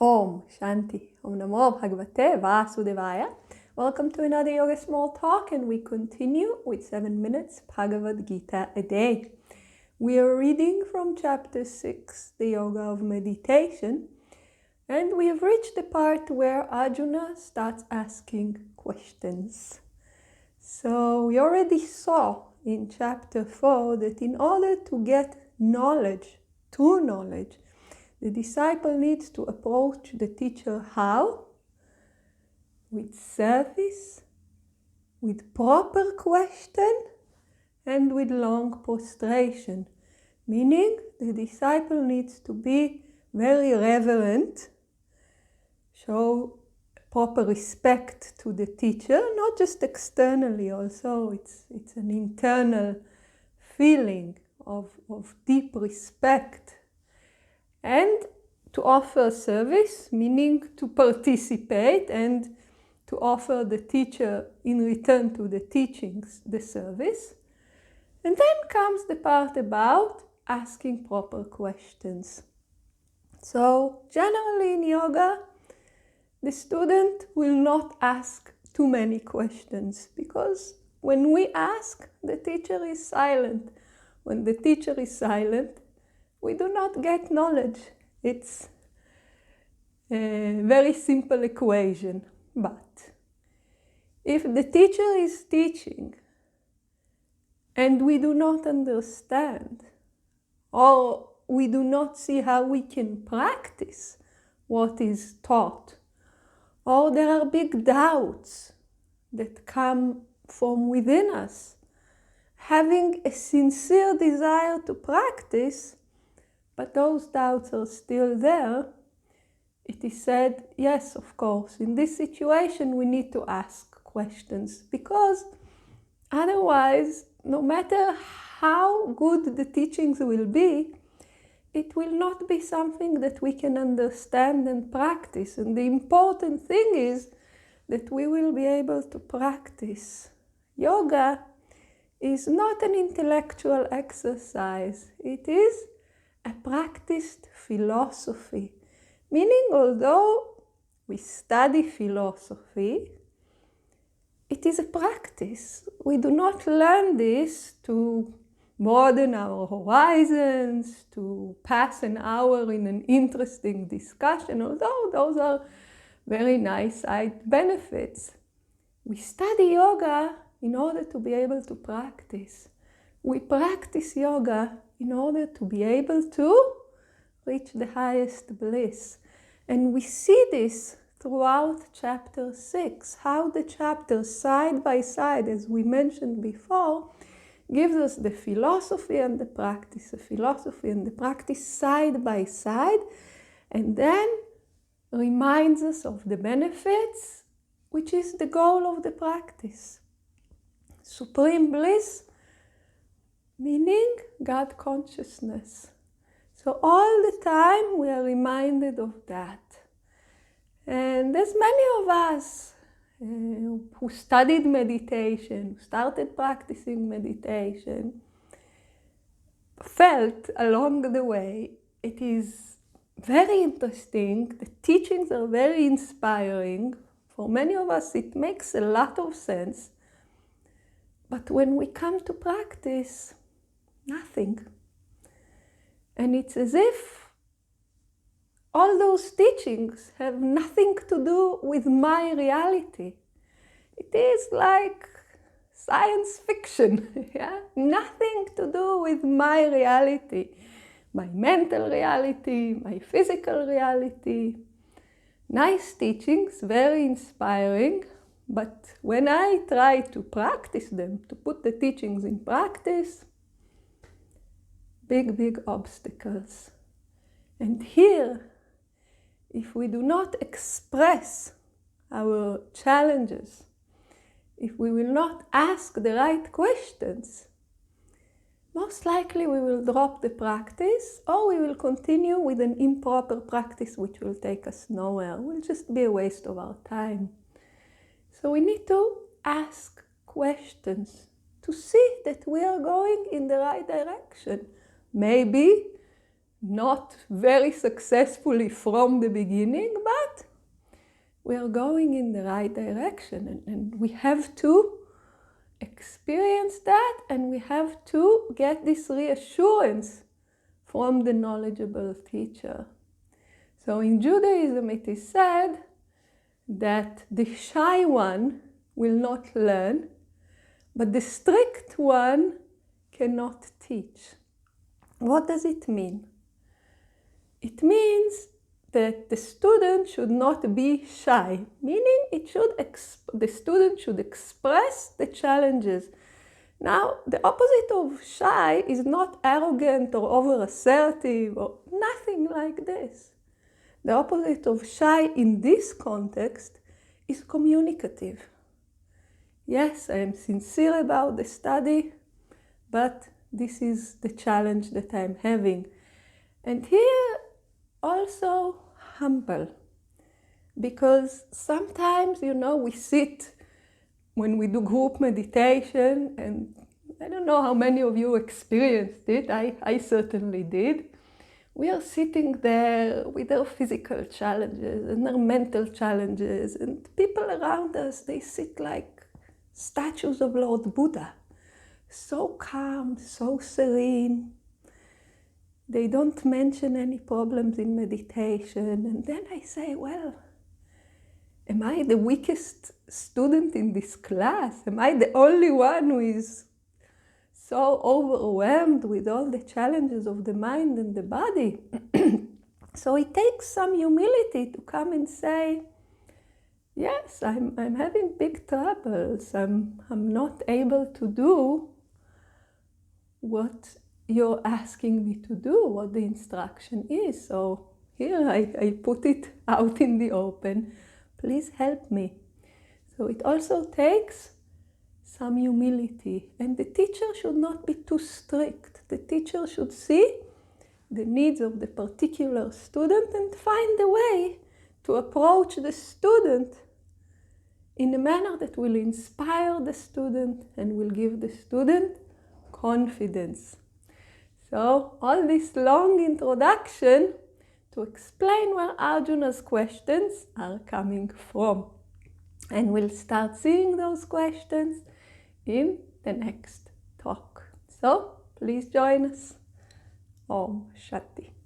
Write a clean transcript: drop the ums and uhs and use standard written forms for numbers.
Om Shanti. Om Namo Bhagavate Vasudevaya. Welcome to another Yoga Small Talk, and we continue with 7 minutes Bhagavad Gita a day. We are reading from chapter 6, the Yoga of Meditation, and we have reached the part where Arjuna starts asking questions. So we already saw in chapter 4 that in order to get knowledge, true knowledge, the disciple needs to approach the teacher how? With service, with proper question, and with long prostration. Meaning the disciple needs to be very reverent, show proper respect to the teacher, not just externally, also it's an internal feeling of deep respect. And to offer service, meaning to participate and to offer the teacher in return to the teachings, the service. And then comes the part about asking proper questions. So generally in yoga, the student will not ask too many questions because when we ask, the teacher is silent. When the teacher is silent, we do not get knowledge. It's a very simple equation. But if the teacher is teaching and we do not understand, or we do not see how we can practice what is taught, or there are big doubts that come from within us, having a sincere desire to practice, but those doubts are still there, it is said, yes, of course, in this situation we need to ask questions, because otherwise, no matter how good the teachings will be, it will not be something that we can understand and practice. And the important thing is that we will be able to practice. Yoga is not an intellectual exercise. It is a practiced philosophy. Meaning, although we study philosophy, it is a practice. We do not learn this to broaden our horizons, to pass an hour in an interesting discussion, although those are very nice side benefits. We study yoga in order to be able to practice. We practice yoga in order to be able to reach the highest bliss. And we see this throughout chapter 6, how the chapters side by side, as we mentioned before, gives us the philosophy and the practice, side by side, and then reminds us of the benefits, which is the goal of the practice. Supreme bliss, meaning God consciousness. So all the time we are reminded of that. And there's many of us who studied meditation, who started practicing meditation, felt along the way it is very interesting, the teachings are very inspiring. For many of us it makes a lot of sense. But when we come to practice, nothing. And it's as if all those teachings have nothing to do with my reality. It is like science fiction, yeah? Nothing to do with my reality, my mental reality, my physical reality. Nice teachings, very inspiring, but when I try to practice them, to put the teachings in practice, big obstacles. And here, if we do not express our challenges, if we will not ask the right questions, most likely we will drop the practice, or we will continue with an improper practice which will take us nowhere. It will just be a waste of our time. So we need to ask questions to see that we are going in the right direction. Maybe not very successfully from the beginning, but we are going in the right direction, and we have to experience that, and we have to get this reassurance from the knowledgeable teacher. So in Judaism it is said that the shy one will not learn, but the strict one cannot teach. What does it mean? It means that the student should not be shy, meaning the student should express the challenges. Now, the opposite of shy is not arrogant or over-assertive or nothing like this. The opposite of shy in this context is communicative. Yes, I am sincere about the study, but this is the challenge that I'm having. And here also humble, because sometimes, we sit when we do group meditation, and I don't know how many of you experienced it. I certainly did. We are sitting there with our physical challenges and our mental challenges, and people around us, they sit like statues of Lord Buddha, so calm, so serene. They don't mention any problems in meditation. And then I say, well, am I the weakest student in this class? Am I the only one who is so overwhelmed with all the challenges of the mind and the body? So it takes some humility to come and say, yes, I'm having big troubles. I'm not able to do what you're asking me to do, what the instruction is. So here I put it out in the open. Please help me. So it also takes some humility. And the teacher should not be too strict. The teacher should see the needs of the particular student and find a way to approach the student in a manner that will inspire the student and will give the student confidence. So all this long introduction to explain where Arjuna's questions are coming from. And we'll start seeing those questions in the next talk. So please join us. Om Shanti.